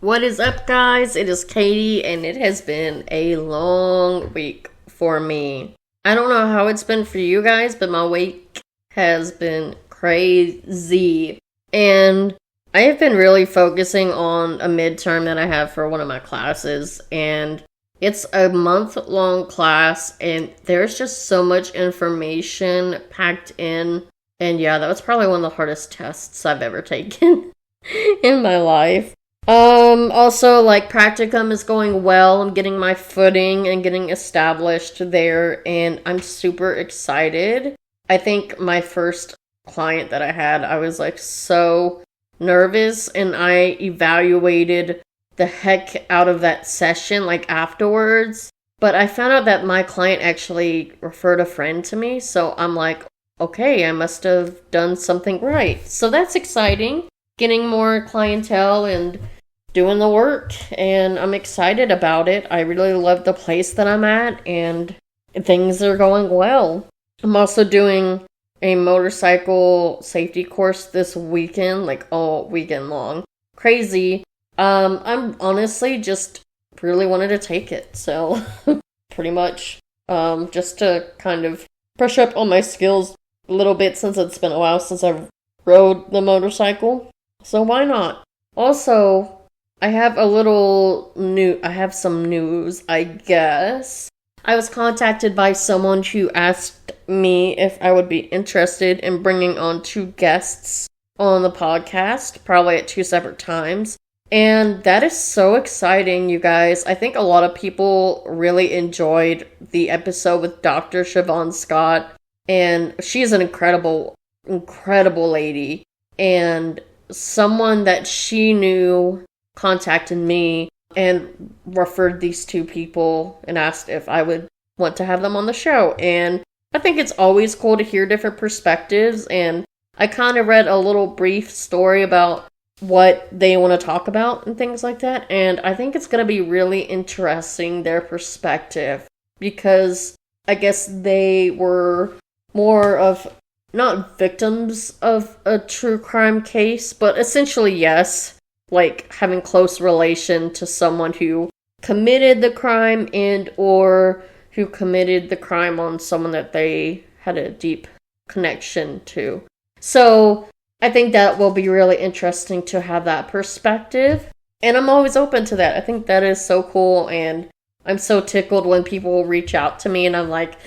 What is up, guys? It is Katie, and it has been a long week for me. I don't know how it's been for you guys, but my week has been crazy. And I have been really focusing on a midterm that I have for one of my classes, and it's a month-long class, and there's just so much information packed in. And yeah, that was probably one of the hardest tests I've ever taken in my life. Also, like, practicum is going well. I'm getting my footing and getting established there, and I'm super excited. I think my first client that I had, I was, like, so nervous, and I evaluated the heck out of that session, like, afterwards. But I found out that my client actually referred a friend to me, so I'm like, okay, I must have done something right. So that's exciting. Getting more clientele and doing the work, and I'm excited about it. I really love the place that I'm at, and things are going well. I'm also doing a motorcycle safety course this weekend, like all weekend long. Crazy. I'm honestly just really wanted to take it, so pretty much just to kind of brush up on my skills a little bit, since it's been a while since I rode the motorcycle. So why not? Also, I have some news, I guess. I was contacted by someone who asked me if I would be interested in bringing on 2 guests on the podcast, probably at 2 separate times. And that is so exciting, you guys. I think a lot of people really enjoyed the episode with Dr. Siobhan Scott, and she's an incredible lady. And someone that she knew contacted me and referred these 2 people and asked if I would want to have them on the show. And I think it's always cool to hear different perspectives, and I kind of read a little brief story about what they want to talk about and things like that, and I think it's going to be really interesting, their perspective, because I guess they were more of not victims of a true crime case, but essentially yes, like having close relation to someone who committed the crime and or who committed the crime on someone that they had a deep connection to. So I think that will be really interesting to have that perspective, and I'm always open to that. I think that is so cool, and I'm so tickled when people reach out to me and I'm like,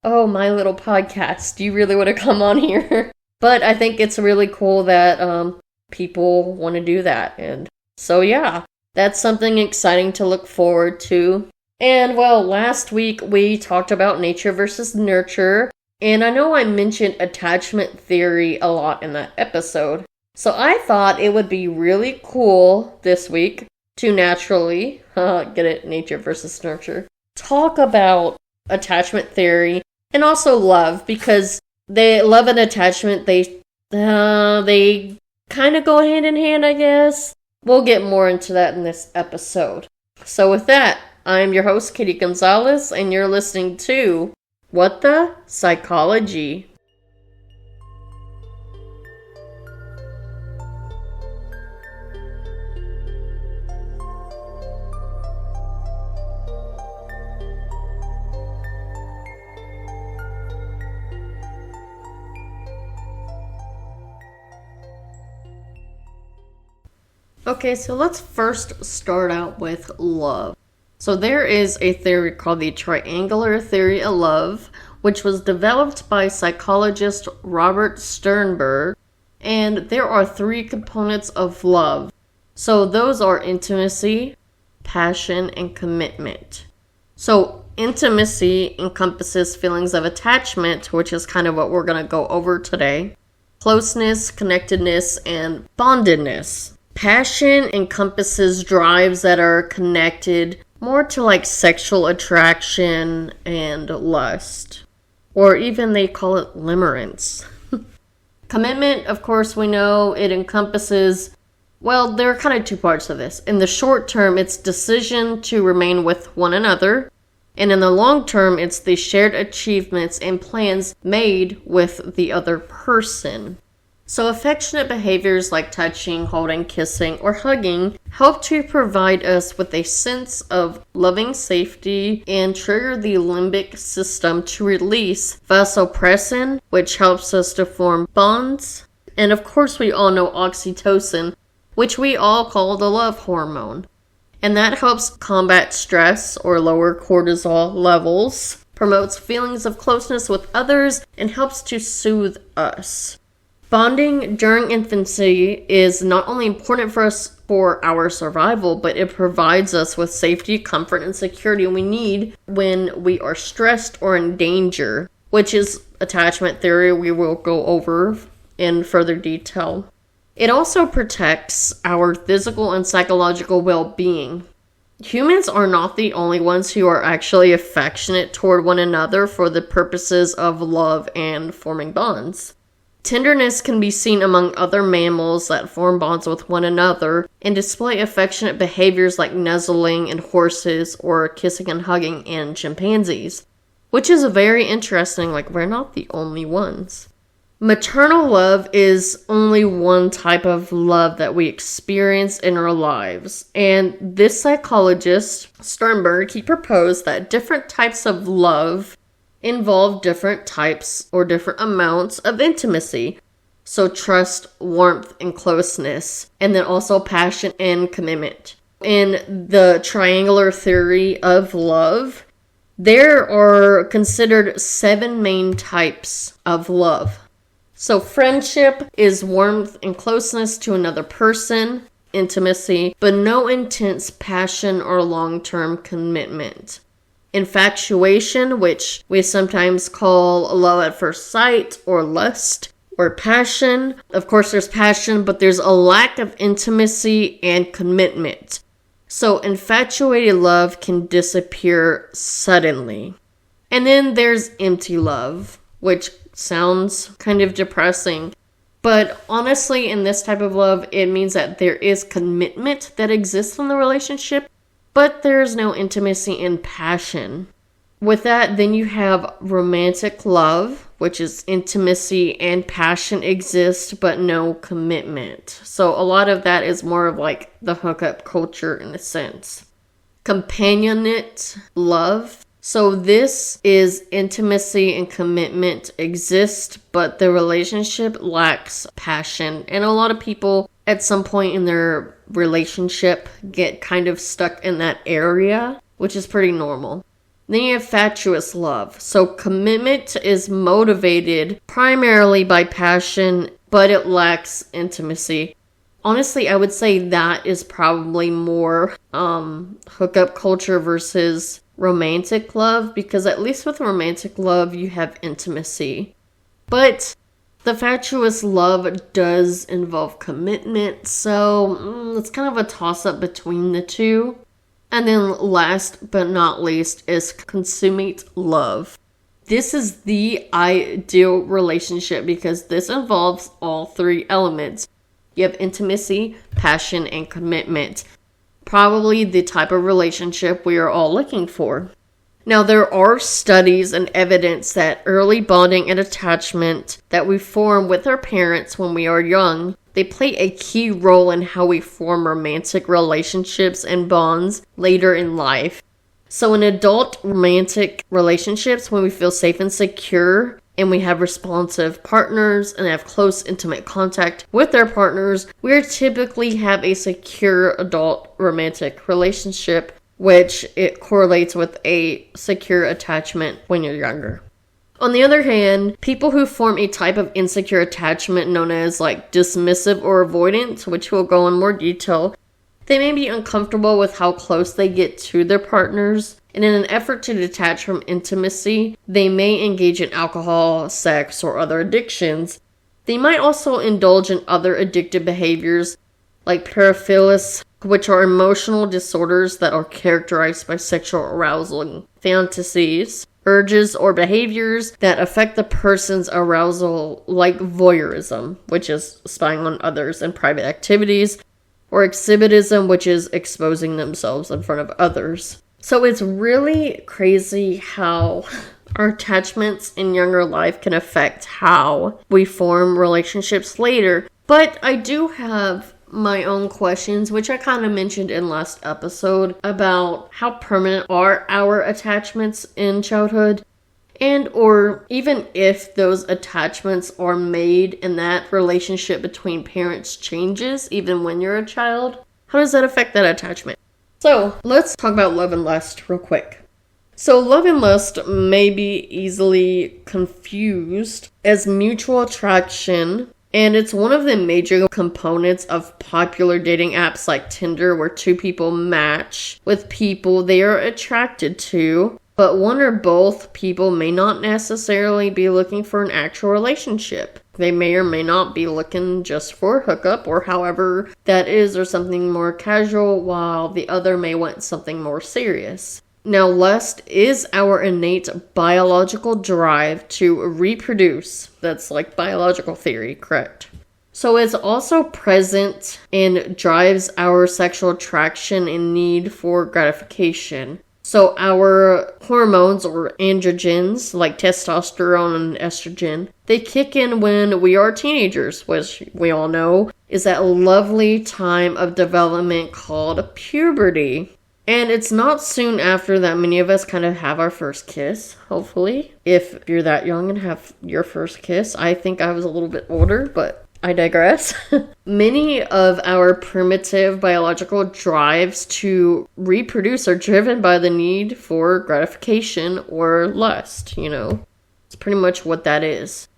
oh, my little podcast, do you really want to come on here? But I think it's really cool that people want to do that, and so yeah, that's something exciting to look forward to. And well, last week we talked about nature versus nurture, and I know I mentioned attachment theory a lot in that episode, so I thought it would be really cool this week to naturally, get it, nature versus nurture, talk about attachment theory and also love, because love and attachment, they kind of go hand in hand, I guess. We'll get more into that in this episode. So with that, I'm your host, Katie Gonzalez, and you're listening to What the Psychology. Okay, so let's first start out with love. So there is a theory called the triangular theory of love, which was developed by psychologist Robert Sternberg, and there are 3 components of love. So those are intimacy, passion, and commitment. So intimacy encompasses feelings of attachment, which is kind of what we're going to go over today, closeness, connectedness, and bondedness. Passion encompasses drives that are connected more to like sexual attraction and lust, or even they call it limerence. Commitment, of course, we know it encompasses, well, there are kind of 2 parts of this. In the short term, it's decision to remain with one another, and in the long term, it's the shared achievements and plans made with the other person. So affectionate behaviors like touching, holding, kissing, or hugging help to provide us with a sense of loving safety and trigger the limbic system to release vasopressin, which helps us to form bonds. And of course we all know oxytocin, which we all call the love hormone. And that helps combat stress or lower cortisol levels, promotes feelings of closeness with others, and helps to soothe us. Bonding during infancy is not only important for us for our survival, but it provides us with safety, comfort, and security we need when we are stressed or in danger, which is attachment theory we will go over in further detail. It also protects our physical and psychological well-being. Humans are not the only ones who are actually affectionate toward one another for the purposes of love and forming bonds. Tenderness can be seen among other mammals that form bonds with one another and display affectionate behaviors like nuzzling in horses or kissing and hugging in chimpanzees, which is very interesting, like we're not the only ones. Maternal love is only one type of love that we experience in our lives, and this psychologist, Sternberg, he proposed that different types of love involve different types or different amounts of intimacy. So trust, warmth, and closeness, and then also passion and commitment. In the triangular theory of love, there are considered 7 main types of love. So friendship is warmth and closeness to another person, intimacy, but no intense passion or long-term commitment. Infatuation, which we sometimes call love at first sight or lust or passion. Of course, there's passion, but there's a lack of intimacy and commitment. So infatuated love can disappear suddenly. And then there's empty love, which sounds kind of depressing. But honestly, in this type of love, it means that there is commitment that exists in the relationship, but there's no intimacy and passion. With that, then you have romantic love, which is intimacy and passion exist, but no commitment. So a lot of that is more of like the hookup culture in a sense. Companionate love. So this is intimacy and commitment exist, but the relationship lacks passion. And a lot of people at some point in their relationship get kind of stuck in that area, which is pretty normal. Then you have fatuous love. So commitment is motivated primarily by passion, but it lacks intimacy. Honestly, I would say that is probably more hookup culture versus romantic love, because at least with romantic love, you have intimacy. But the fatuous love does involve commitment, so it's kind of a toss-up between the two. And then last but not least is consummate love. This is the ideal relationship because this involves all 3 elements. You have intimacy, passion, and commitment. Probably the type of relationship we are all looking for. Now, there are studies and evidence that early bonding and attachment that we form with our parents when we are young, they play a key role in how we form romantic relationships and bonds later in life. So in adult romantic relationships, when we feel safe and secure, and we have responsive partners and have close, intimate contact with our partners, we typically have a secure adult romantic relationship, which it correlates with a secure attachment when you're younger. On the other hand, people who form a type of insecure attachment known as like dismissive or avoidant, which we'll go in more detail, they may be uncomfortable with how close they get to their partners, and in an effort to detach from intimacy, they may engage in alcohol, sex, or other addictions. They might also indulge in other addictive behaviors like paraphilia, which are emotional disorders that are characterized by sexual arousal and fantasies, urges, or behaviors that affect the person's arousal, like voyeurism, which is spying on others in private activities, or exhibitism, which is exposing themselves in front of others. So it's really crazy how our attachments in younger life can affect how we form relationships later. But I do have my own questions, which I kind of mentioned in last episode, about how permanent are our attachments in childhood, and or even if those attachments are made and that relationship between parents changes even when you're a child. How does that affect that attachment? So let's talk about love and lust real quick. So love and lust may be easily confused as mutual attraction, and it's one of the major components of popular dating apps like Tinder, where two people match with people they are attracted to, but one or both people may not necessarily be looking for an actual relationship. They may or may not be looking just for a hookup, or however that is, or something more casual, while the other may want something more serious. Now, lust is our innate biological drive to reproduce. That's like biological theory, correct? So it's also present and drives our sexual attraction and need for gratification. So our hormones or androgens, like testosterone and estrogen, they kick in when we are teenagers, which we all know is that lovely time of development called puberty. And it's not soon after that many of us kind of have our first kiss, hopefully. If you're that young and have your first kiss. I think I was a little bit older, but I digress. Many of our primitive biological drives to reproduce are driven by the need for gratification or lust, It's pretty much what that is.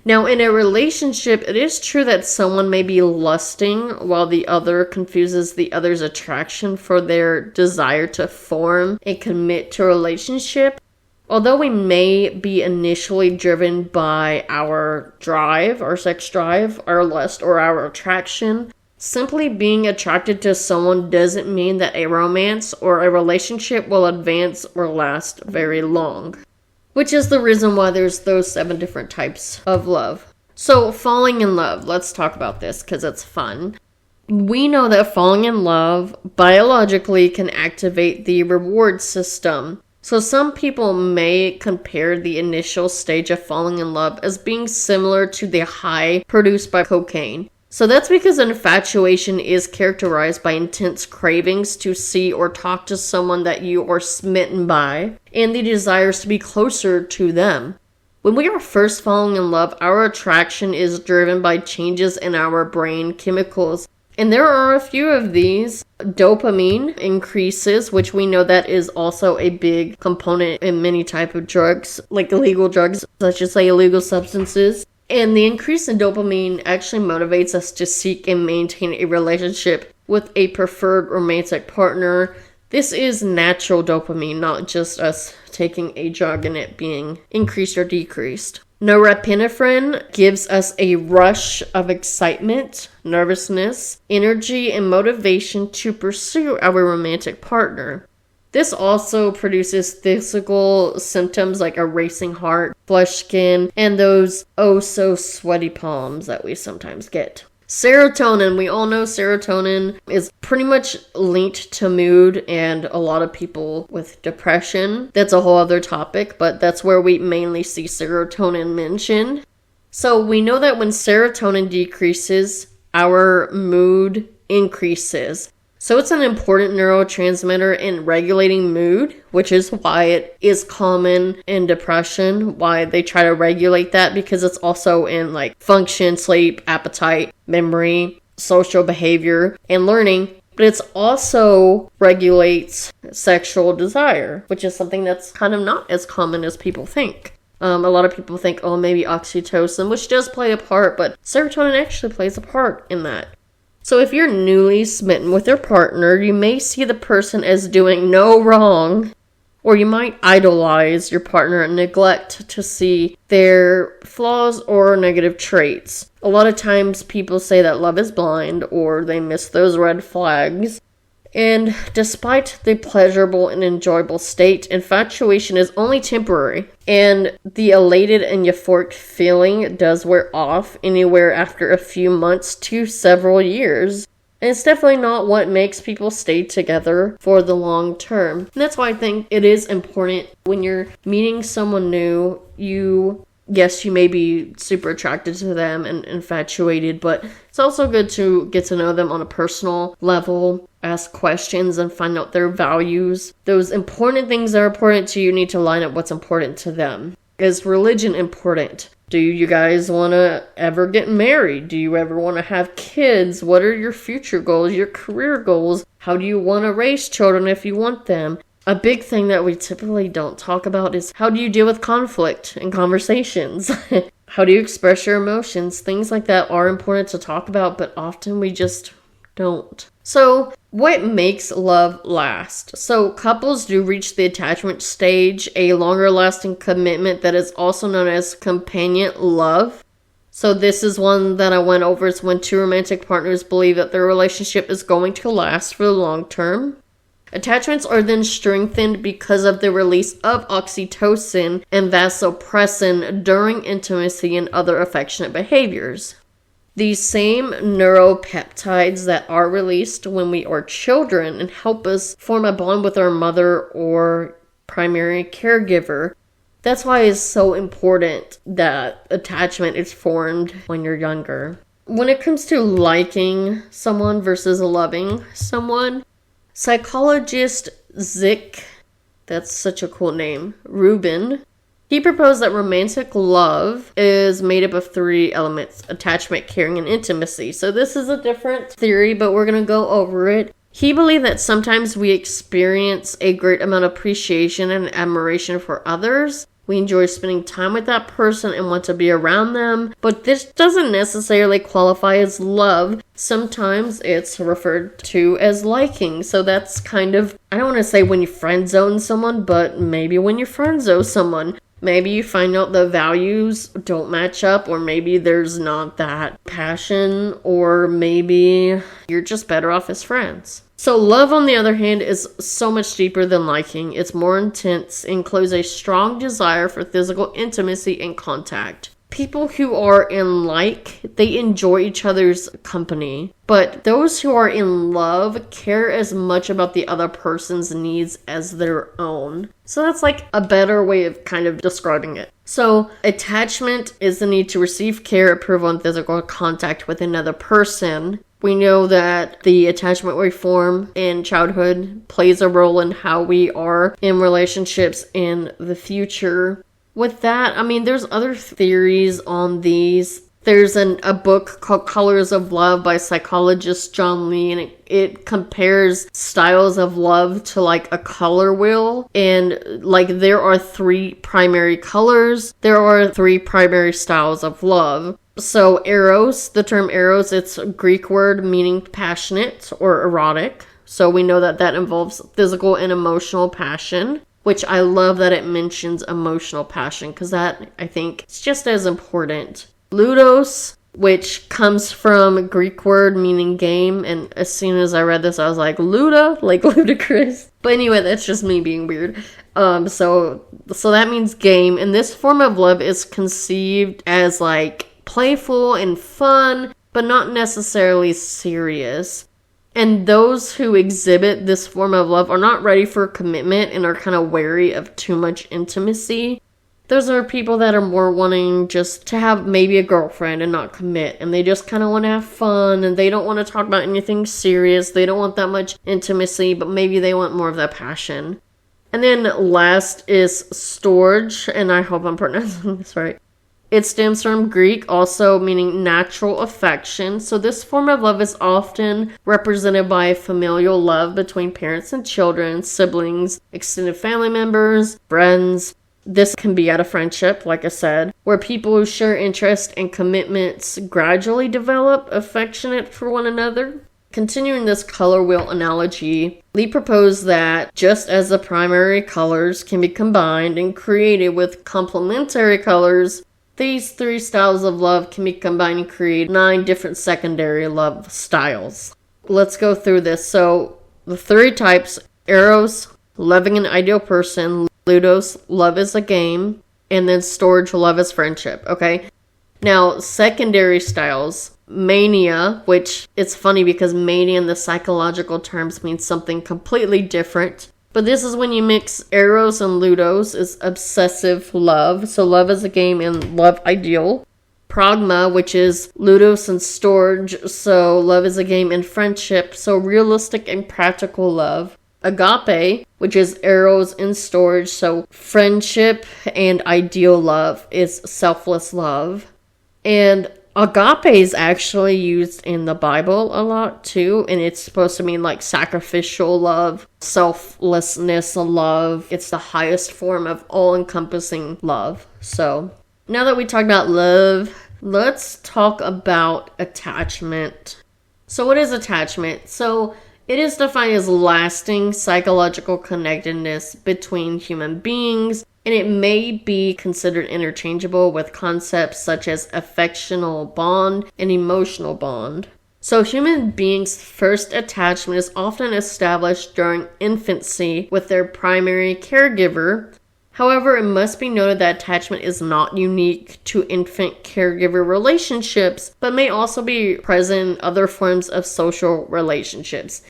Now, in a relationship, it is true that someone may be lusting while the other confuses the other's attraction for their desire to form and commit to a relationship. Although we may be initially driven by our drive, our sex drive, our lust, or our attraction, simply being attracted to someone doesn't mean that a romance or a relationship will advance or last very long. Which is the reason why there's those 7 different types of love. So, falling in love. Let's talk about this because it's fun. We know that falling in love biologically can activate the reward system. So some people may compare the initial stage of falling in love as being similar to the high produced by cocaine. So that's because infatuation is characterized by intense cravings to see or talk to someone that you are smitten by, and the desires to be closer to them. When we are first falling in love, our attraction is driven by changes in our brain chemicals. And there are a few of these. Dopamine increases, which we know that is also a big component in many type of drugs, like illegal drugs, such as illegal substances. And the increase in dopamine actually motivates us to seek and maintain a relationship with a preferred romantic partner. This is natural dopamine, not just us taking a drug and it being increased or decreased. Norepinephrine gives us a rush of excitement, nervousness, energy, and motivation to pursue our romantic partner. This also produces physical symptoms like a racing heart, flushed skin, and those oh-so-sweaty palms that we sometimes get. Serotonin. We all know serotonin is pretty much linked to mood and a lot of people with depression. That's a whole other topic, but that's where we mainly see serotonin mentioned. So we know that when serotonin decreases, our mood increases. So it's an important neurotransmitter in regulating mood, which is why it is common in depression, why they try to regulate that, because it's also in like function, sleep, appetite, memory, social behavior, and learning. But it's also regulates sexual desire, which is something that's kind of not as common as people think. A lot of people think, oh, maybe oxytocin, which does play a part, but serotonin actually plays a part in that. So if you're newly smitten with your partner, you may see the person as doing no wrong, or you might idolize your partner and neglect to see their flaws or negative traits. A lot of times people say that love is blind, or they miss those red flags. And despite the pleasurable and enjoyable state, infatuation is only temporary, and the elated and euphoric feeling does wear off anywhere after a few months to several years. And it's definitely not what makes people stay together for the long term. And that's why I think it is important when you're meeting someone new, yes, you may be super attracted to them and infatuated, but it's also good to get to know them on a personal level, ask questions, and find out their values. Those important things that are important to you need to line up what's important to them. Is religion important? Do you guys want to ever get married? Do you ever want to have kids? What are your future goals, your career goals? How do you want to raise children if you want them? A big thing that we typically don't talk about is how do you deal with conflict in conversations? How do you express your emotions? Things like that are important to talk about, but often we just don't. So, what makes love last? So, couples do reach the attachment stage, a longer lasting commitment that is also known as companion love. So, this is one that I went over. It's when two romantic partners believe that their relationship is going to last for the long term. Attachments are then strengthened because of the release of oxytocin and vasopressin during intimacy and other affectionate behaviors. These same neuropeptides that are released when we are children and help us form a bond with our mother or primary caregiver. That's why it's so important that attachment is formed when you're younger. When it comes to liking someone versus loving someone, psychologist Zick, that's such a cool name, Rubin, he proposed that romantic love is made up of 3 elements: attachment, caring, and intimacy. So this is a different theory, but we're going to go over it. He believed that sometimes we experience a great amount of appreciation and admiration for others. We enjoy spending time with that person and want to be around them, but this doesn't necessarily qualify as love. Sometimes it's referred to as liking. So that's kind of, I don't want to say when you friend zone someone, but maybe when you friend zone someone. Maybe you find out the values don't match up, or maybe there's not that passion, or maybe you're just better off as friends. So love, on the other hand, is so much deeper than liking. It's more intense, includes a strong desire for physical intimacy and contact. People who are in like, they enjoy each other's company. But those who are in love care as much about the other person's needs as their own. So that's like a better way of kind of describing it. So attachment is the need to receive care, approval, and physical contact with another person. We know that the attachment we form in childhood plays a role in how we are in relationships in the future. With that, I mean, there's other theories on these. There's a book called Colors of Love by psychologist John Lee, and it compares styles of love to like a color wheel. And like there are 3 primary colors. There are 3 primary styles of love. So eros, the term eros, it's a Greek word meaning passionate or erotic. So we know that that involves physical and emotional passion, which I love that it mentions emotional passion because that, I think, is just as important. Ludos, which comes from Greek word meaning game, and as soon as I read this, I was like, Luda? Like ludicrous. But anyway, that's just me being weird. So that means game, and this form of love is conceived as like playful and fun, but not necessarily serious. And those who exhibit this form of love are not ready for commitment and are kind of wary of too much intimacy. Those are people that are more wanting just to have maybe a girlfriend and not commit. And they just kind of want to have fun and they don't want to talk about anything serious. They don't want that much intimacy, but maybe they want more of that passion. And then last is storge, and I hope I'm pronouncing this right. It stems from Greek, also meaning natural affection. So this form of love is often represented by familial love between parents and children, siblings, extended family members, friends. This can be out of friendship, like I said, where people who share interests and commitments gradually develop affectionate for one another. Continuing this color wheel analogy, Lee proposed that just as the primary colors can be combined and created with complementary colors, these 3 styles of love can be combined and create 9 different secondary love styles. Let's go through this. So, the 3 types: Eros, loving an ideal person; Ludos, love is a game; and then storge, love is friendship, okay? Now, secondary styles, mania, which it's funny because mania in the psychological terms means something completely different. But this is when you mix eros and ludos, is obsessive love. So love is a game and love ideal. Pragma, which is ludos and storge. So love is a game and friendship. So realistic and practical love. Agape, which is eros and storge. So friendship and ideal love is selfless love. And agape is actually used in the Bible a lot too, and it's supposed to mean like sacrificial love, selflessness love. It's the highest form of all-encompassing love. So now that we talked about love, let's talk about attachment. So what is attachment? So it is defined as lasting psychological connectedness between human beings, and it may be considered interchangeable with concepts such as affectional bond and emotional bond. So human beings' first attachment is often established during infancy with their primary caregiver. However, it must be noted that attachment is not unique to infant caregiver relationships, but may also be present in other forms of social relationships.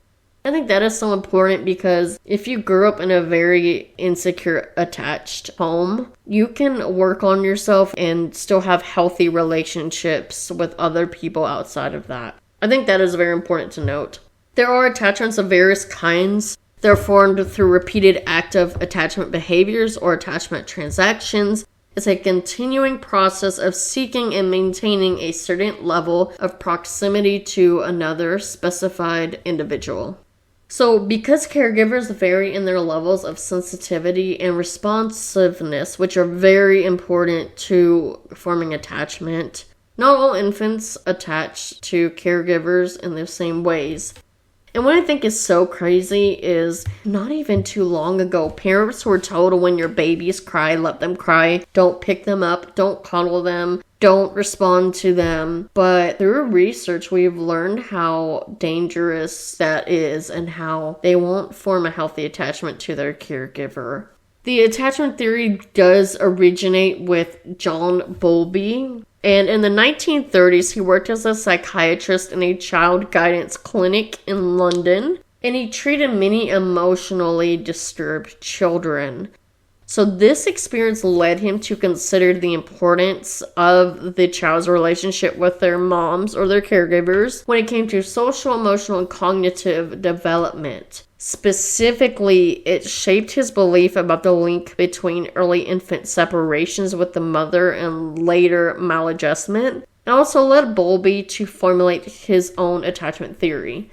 I think that is so important because if you grew up in a very insecure, attached home, you can work on yourself and still have healthy relationships with other people outside of that. I think that is very important to note. There are attachments of various kinds. They're formed through repeated active attachment behaviors or attachment transactions. It's a continuing process of seeking and maintaining a certain level of proximity to another specified individual. So because caregivers vary in their levels of sensitivity and responsiveness, which are very important to forming attachment, not all infants attach to caregivers in the same ways. And what I think is so crazy is not even too long ago, parents were told when your babies cry, let them cry. Don't pick them up. Don't coddle them. Don't respond to them. But through research, we've learned how dangerous that is and how they won't form a healthy attachment to their caregiver. The attachment theory does originate with John Bowlby. And in the 1930s, he worked as a psychiatrist in a child guidance clinic in London, and he treated many emotionally disturbed children. So this experience led him to consider the importance of the child's relationship with their moms or their caregivers when it came to social, emotional, and cognitive development. Specifically, it shaped his belief about the link between early infant separations with the mother and later maladjustment, and also led Bowlby to formulate his own attachment theory.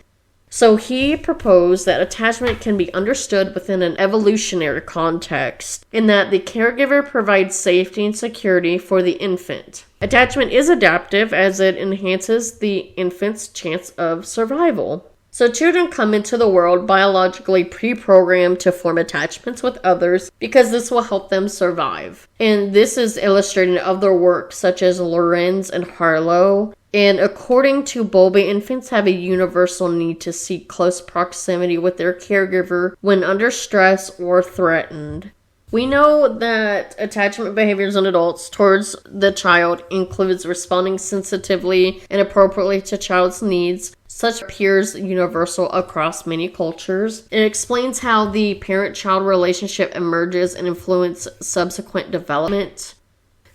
So he proposed that attachment can be understood within an evolutionary context, in that the caregiver provides safety and security for the infant. Attachment is adaptive as it enhances the infant's chance of survival. So children come into the world biologically pre-programmed to form attachments with others because this will help them survive. And this is illustrated in other works such as Lorenz and Harlow. And according to Bowlby, infants have a universal need to seek close proximity with their caregiver when under stress or threatened. We know that attachment behaviors in adults towards the child includes responding sensitively and appropriately to child's needs. Such appears universal across many cultures. It explains how the parent-child relationship emerges and influences subsequent development.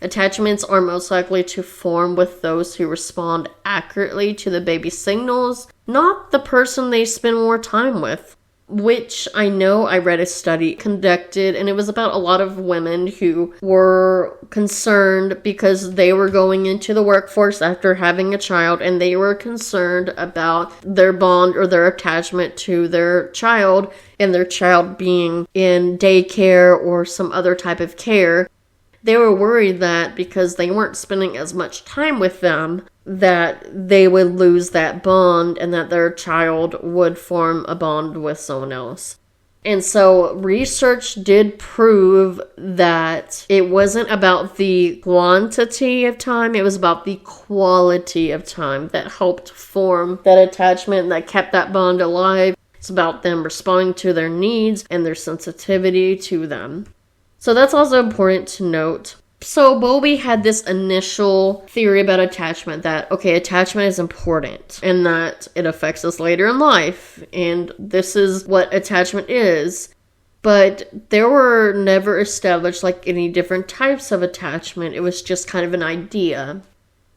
Attachments are most likely to form with those who respond accurately to the baby's signals, not the person they spend more time with. Which I know I read a study conducted, and it was about a lot of women who were concerned because they were going into the workforce after having a child, and they were concerned about their bond or their attachment to their child, and their child being in daycare or some other type of care. They were worried that because they weren't spending as much time with them, that they would lose that bond and that their child would form a bond with someone else. And so research did prove that it wasn't about the quantity of time, it was about the quality of time that helped form that attachment that kept that bond alive. It's about them responding to their needs and their sensitivity to them. So that's also important to note. So Bowlby had this initial theory about attachment that, okay, attachment is important and that it affects us later in life, and this is what attachment is. But there were never established like any different types of attachment. It was just kind of an idea.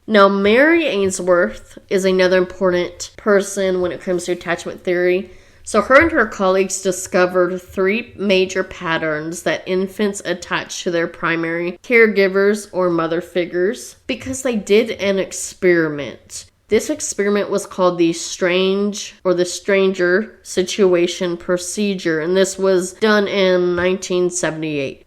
Now, Mary Ainsworth is another important person when it comes to attachment theory. So her and her colleagues discovered 3 major patterns that infants attach to their primary caregivers or mother figures because they did an experiment. This experiment was called the stranger situation procedure, and this was done in 1978.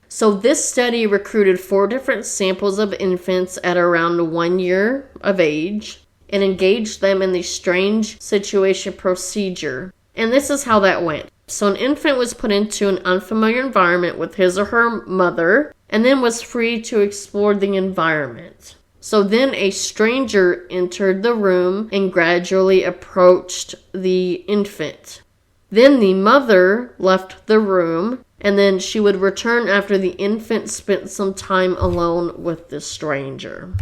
So this study recruited 4 different samples of infants at around 1 year of age and engaged them in the strange situation procedure. And this is how that went. So an infant was put into an unfamiliar environment with his or her mother and then was free to explore the environment. So then a stranger entered the room and gradually approached the infant. Then the mother left the room, and then she would return after the infant spent some time alone with the stranger.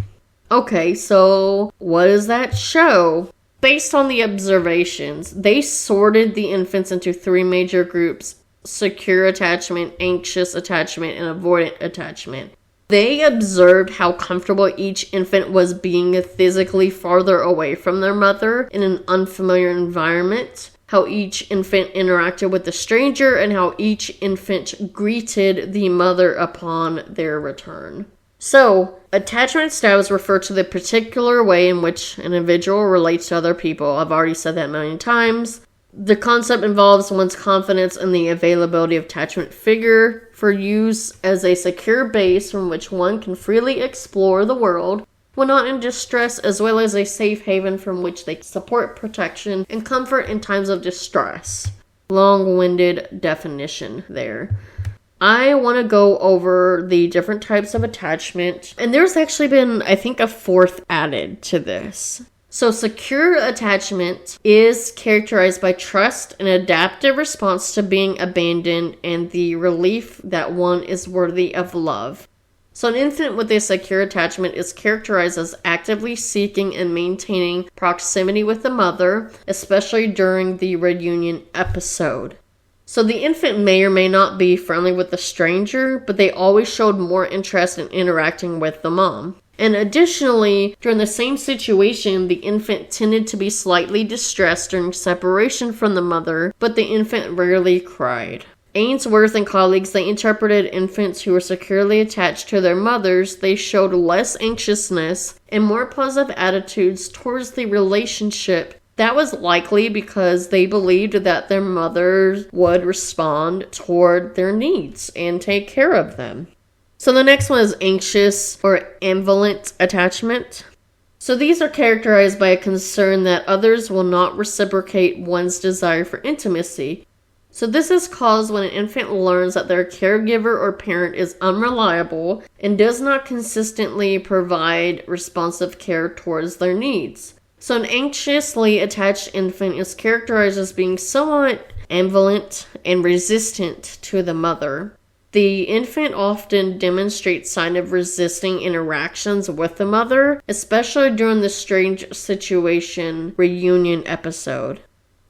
Okay, so what does that show? Based on the observations, they sorted the infants into 3 major groups: secure attachment, anxious attachment, and avoidant attachment. They observed how comfortable each infant was being physically farther away from their mother in an unfamiliar environment, how each infant interacted with the stranger, and how each infant greeted the mother upon their return. So, attachment styles refer to the particular way in which an individual relates to other people. I've already said that a million times. The concept involves one's confidence in the availability of attachment figure for use as a secure base from which one can freely explore the world when not in distress, as well as a safe haven from which they support protection and comfort in times of distress. Long-winded definition there. I want to go over the different types of attachment, and there's actually been, I think, a 4th added to this. So secure attachment is characterized by trust and adaptive response to being abandoned and the relief that one is worthy of love. So an infant with a secure attachment is characterized as actively seeking and maintaining proximity with the mother, especially during the reunion episode. So the infant may or may not be friendly with the stranger, but they always showed more interest in interacting with the mom. And additionally, during the same situation, the infant tended to be slightly distressed during separation from the mother, but the infant rarely cried. Ainsworth and colleagues, they interpreted infants who were securely attached to their mothers. They showed less anxiousness and more positive attitudes towards the relationship. That was likely because they believed that their mothers would respond toward their needs and take care of them. So the next one is anxious or ambivalent attachment. So these are characterized by a concern that others will not reciprocate one's desire for intimacy. So this is caused when an infant learns that their caregiver or parent is unreliable and does not consistently provide responsive care towards their needs. So an anxiously attached infant is characterized as being somewhat ambivalent and resistant to the mother. The infant often demonstrates signs of resisting interactions with the mother, especially during the strange situation reunion episode.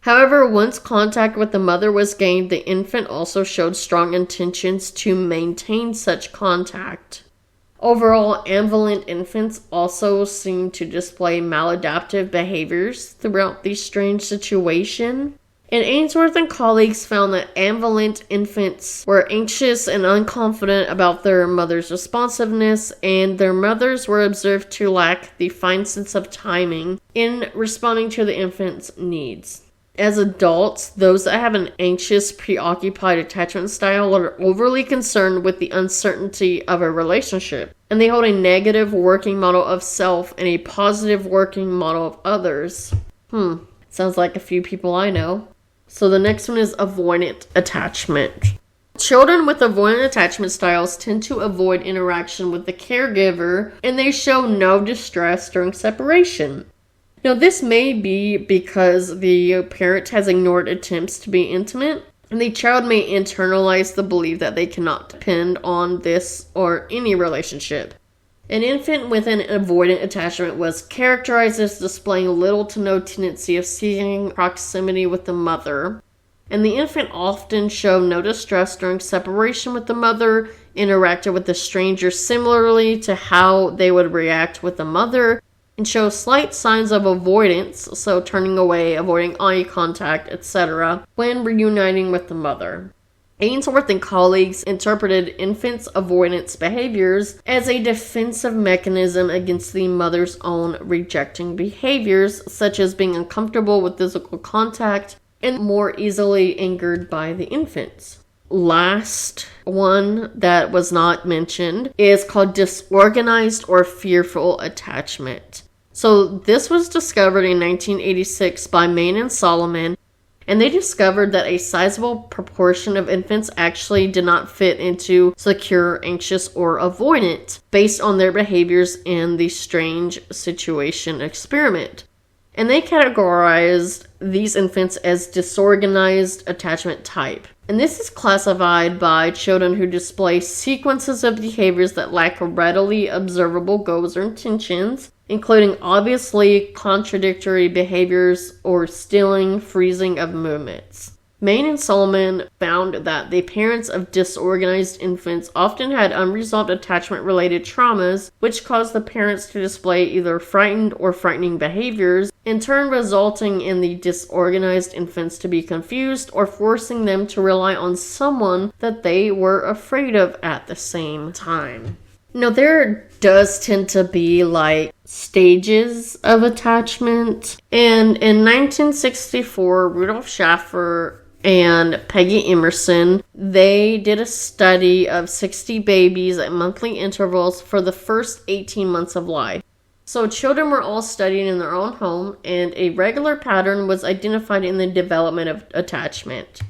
However, once contact with the mother was gained, the infant also showed strong intentions to maintain such contact. Overall, ambivalent infants also seem to display maladaptive behaviors throughout the strange situation. And Ainsworth and colleagues found that ambivalent infants were anxious and unconfident about their mother's responsiveness, and their mothers were observed to lack the fine sense of timing in responding to the infant's needs. As adults, those that have an anxious, preoccupied attachment style are overly concerned with the uncertainty of a relationship, and they hold a negative working model of self and a positive working model of others. Sounds like a few people I know. So the next one is avoidant attachment. Children with avoidant attachment styles tend to avoid interaction with the caregiver, and they show no distress during separation. Now, this may be because the parent has ignored attempts to be intimate. And the child may internalize the belief that they cannot depend on this or any relationship. An infant with an avoidant attachment was characterized as displaying little to no tendency of seeking proximity with the mother. And the infant often showed no distress during separation with the mother, interacted with the stranger similarly to how they would react with the mother, and show slight signs of avoidance, so turning away, avoiding eye contact, etc., when reuniting with the mother. Ainsworth and colleagues interpreted infants' avoidance behaviors as a defensive mechanism against the mother's own rejecting behaviors, such as being uncomfortable with physical contact and more easily angered by the infants. Last one that was not mentioned is called disorganized or fearful attachment. So this was discovered in 1986 by Main and Solomon, and they discovered that a sizable proportion of infants actually did not fit into secure, anxious, or avoidant based on their behaviors in the strange situation experiment. And they categorized these infants as disorganized attachment type. And this is classified by children who display sequences of behaviors that lack readily observable goals or intentions, including obviously contradictory behaviors or stealing, freezing of movements. Main and Solomon found that the parents of disorganized infants often had unresolved attachment-related traumas, which caused the parents to display either frightened or frightening behaviors, in turn resulting in the disorganized infants to be confused or forcing them to rely on someone that they were afraid of at the same time. Now, there does tend to be stages of attachment, and in 1964, Rudolf Schaffer and Peggy Emerson, they did a study of 60 babies at monthly intervals for the first 18 months of life. So children were all studied in their own home, and a regular pattern was identified in the development of attachment.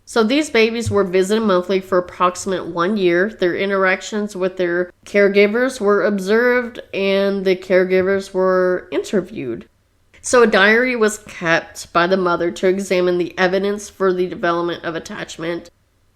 So these babies were visited monthly for approximately 1 year. Their interactions with their caregivers were observed, and the caregivers were interviewed. So a diary was kept by the mother to examine the evidence for the development of attachment,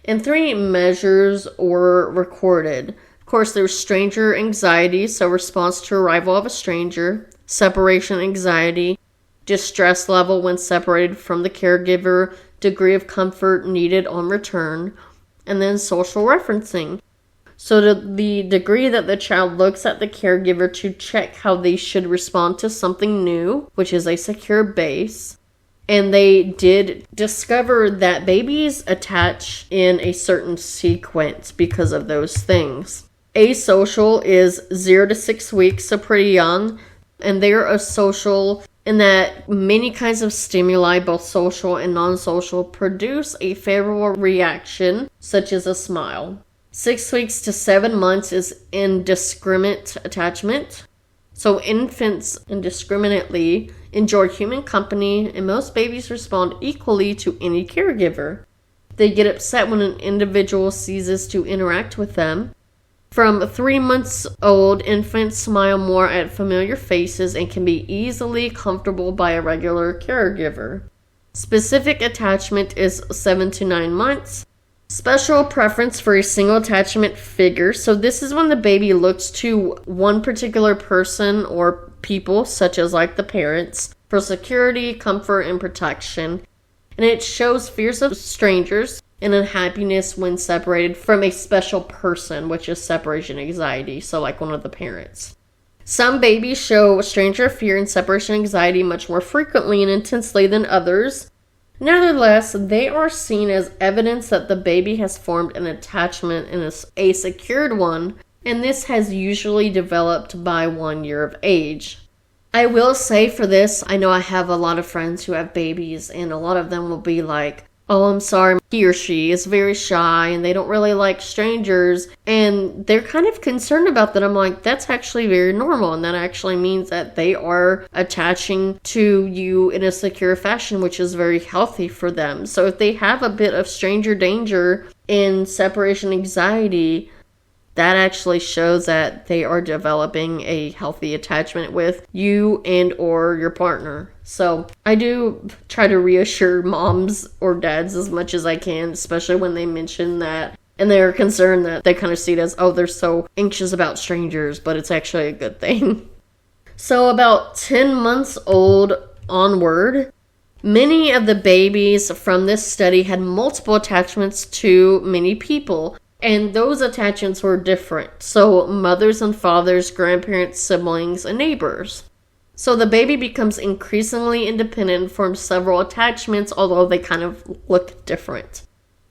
and 3 measures were recorded. Of course, there was stranger anxiety, so response to arrival of a stranger, separation anxiety, distress level when separated from the caregiver, degree of comfort needed on return, and then social referencing. So the degree that the child looks at the caregiver to check how they should respond to something new, which is a secure base. And they did discover that babies attach in a certain sequence because of those things. Asocial is 0 to 6 weeks, so pretty young. And they're asocial in that many kinds of stimuli, both social and non-social, produce a favorable reaction, such as a smile. 6 weeks to 7 months is indiscriminate attachment. So infants indiscriminately enjoy human company, and most babies respond equally to any caregiver. They get upset when an individual ceases to interact with them. From 3 months old, infants smile more at familiar faces and can be easily comfortable by a regular caregiver. Specific attachment is 7 to 9 months. Special preference for a single attachment figure. So this is when the baby looks to one particular person or people, such as the parents, for security, comfort, and protection. And it shows fears of strangers and unhappiness when separated from a special person, which is separation anxiety, so one of the parents. Some babies show stranger fear and separation anxiety much more frequently and intensely than others. Nevertheless, they are seen as evidence that the baby has formed an attachment and a secured one, and this has usually developed by 1 year of age. I will say for this, I know I have a lot of friends who have babies, and a lot of them will be like, oh, I'm sorry, he or she is very shy and they don't really like strangers, and they're kind of concerned about that. I'm like, that's actually very normal, and that actually means that they are attaching to you in a secure fashion, which is very healthy for them. So if they have a bit of stranger danger in separation anxiety, that actually shows that they are developing a healthy attachment with you and or your partner. So I do try to reassure moms or dads as much as I can, especially when they mention that and they're concerned that they kind of see it as, oh, they're so anxious about strangers, but it's actually a good thing. So about 10 months old onward, many of the babies from this study had multiple attachments to many people, and those attachments were different. So mothers and fathers, grandparents, siblings, and neighbors. So the baby becomes increasingly independent and forms several attachments, although they kind of look different.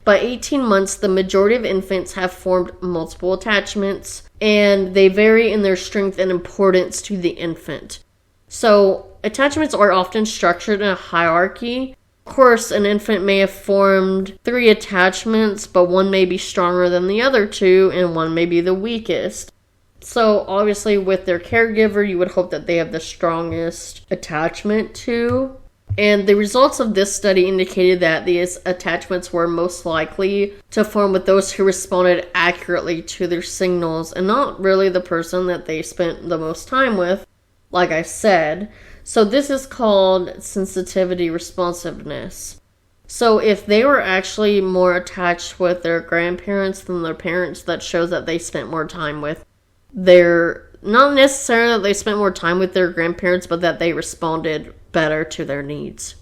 By 18 months, the majority of infants have formed multiple attachments, and they vary in their strength and importance to the infant. So attachments are often structured in a hierarchy. Of course, an infant may have formed 3 attachments, but one may be stronger than the other 2, and one may be the weakest. So obviously with their caregiver, you would hope that they have the strongest attachment to. And the results of this study indicated that these attachments were most likely to form with those who responded accurately to their signals and not really the person that they spent the most time with, like I said. So this is called sensitivity responsiveness. So if they were actually more attached with their grandparents than their parents, that shows that they spent more time with not necessarily that they spent more time with their grandparents, but that they responded better to their needs.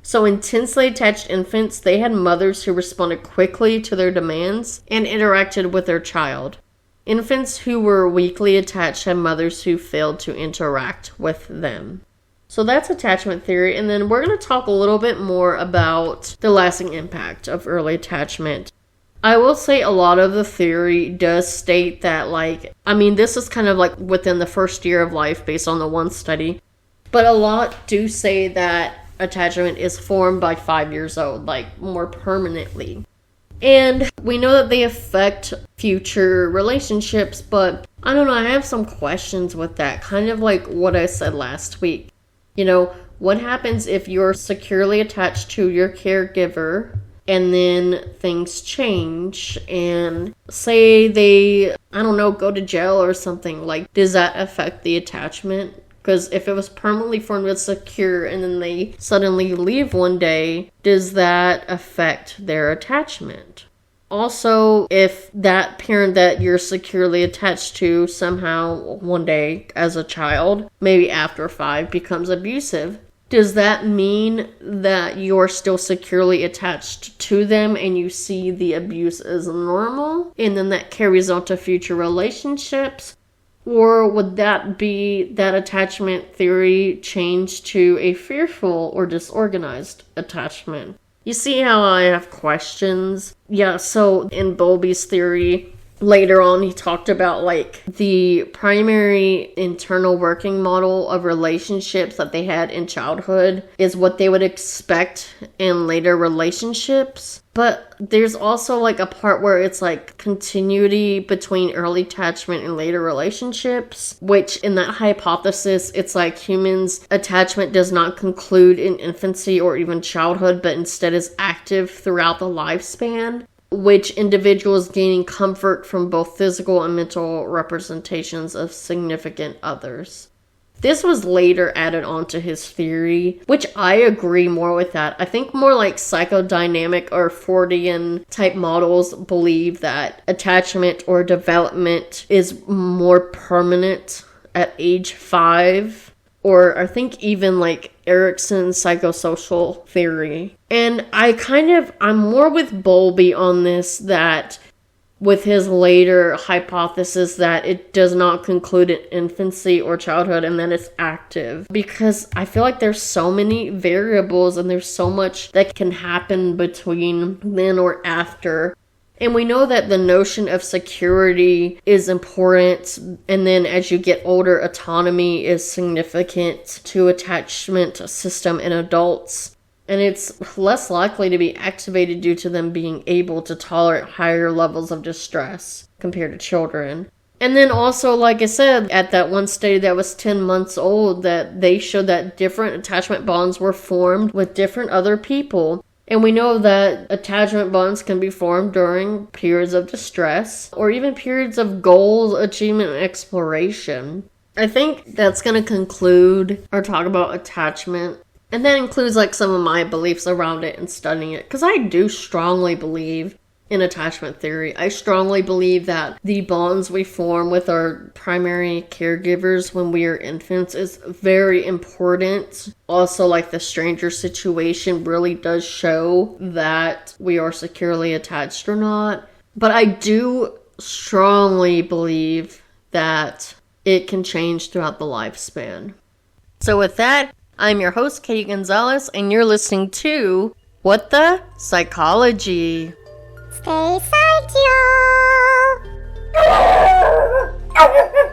So intensely attached infants, they had mothers who responded quickly to their demands and interacted with their child. Infants who were weakly attached had mothers who failed to interact with them. So that's attachment theory, and then we're going to talk a little bit more about the lasting impact of early attachment. I will say a lot of the theory does state that, this is kind of like within the first year of life based on the one study, but a lot do say that attachment is formed by 5 years old, more permanently. And we know that they affect future relationships, but I don't know, I have some questions with that, kind of like what I said last week. What happens if you're securely attached to your caregiver and then things change and say they, go to jail or something? Does that affect the attachment? Because if it was permanently formed and secure and then they suddenly leave one day, does that affect their attachment? Also, if that parent that you're securely attached to somehow one day as a child, maybe after 5, becomes abusive, does that mean that you're still securely attached to them and you see the abuse as normal and then that carries on to future relationships? Or would that attachment theory change to a fearful or disorganized attachment? You see how I have questions? Yeah, so in Bowlby's theory, later on he talked about the primary internal working model of relationships that they had in childhood is what they would expect in later relationships. But there's also a part where it's continuity between early attachment and later relationships, which in that hypothesis, it's humans' attachment does not conclude in infancy or even childhood, but instead is active throughout the lifespan, which individuals gaining comfort from both physical and mental representations of significant others. This was later added onto his theory, which I agree more with that. I think more psychodynamic or Freudian type models believe that attachment or development is more permanent at age 5, or I think even Erickson's psychosocial theory. And I'm more with Bowlby on this, that with his later hypothesis that it does not conclude in infancy or childhood and then it's active. Because I feel like there's so many variables and there's so much that can happen between then or after. And we know that the notion of security is important, and then as you get older, autonomy is significant to attachment system in adults. And it's less likely to be activated due to them being able to tolerate higher levels of distress compared to children. And then also, like I said, at that one study that was 10 months old, that they showed that different attachment bonds were formed with different other people. And we know that attachment bonds can be formed during periods of distress or even periods of goals, achievement, and exploration. I think that's going to conclude our talk about attachment. And that includes like some of my beliefs around it and studying it. Because I do strongly believe in attachment theory. I strongly believe that the bonds we form with our primary caregivers when we are infants is very important. Also, like the stranger situation really does show that we are securely attached or not. But I do strongly believe that it can change throughout the lifespan. So with that, I'm your host, Katie Gonzalez, and you're listening to What the Psychology. Stay psyched, y'all!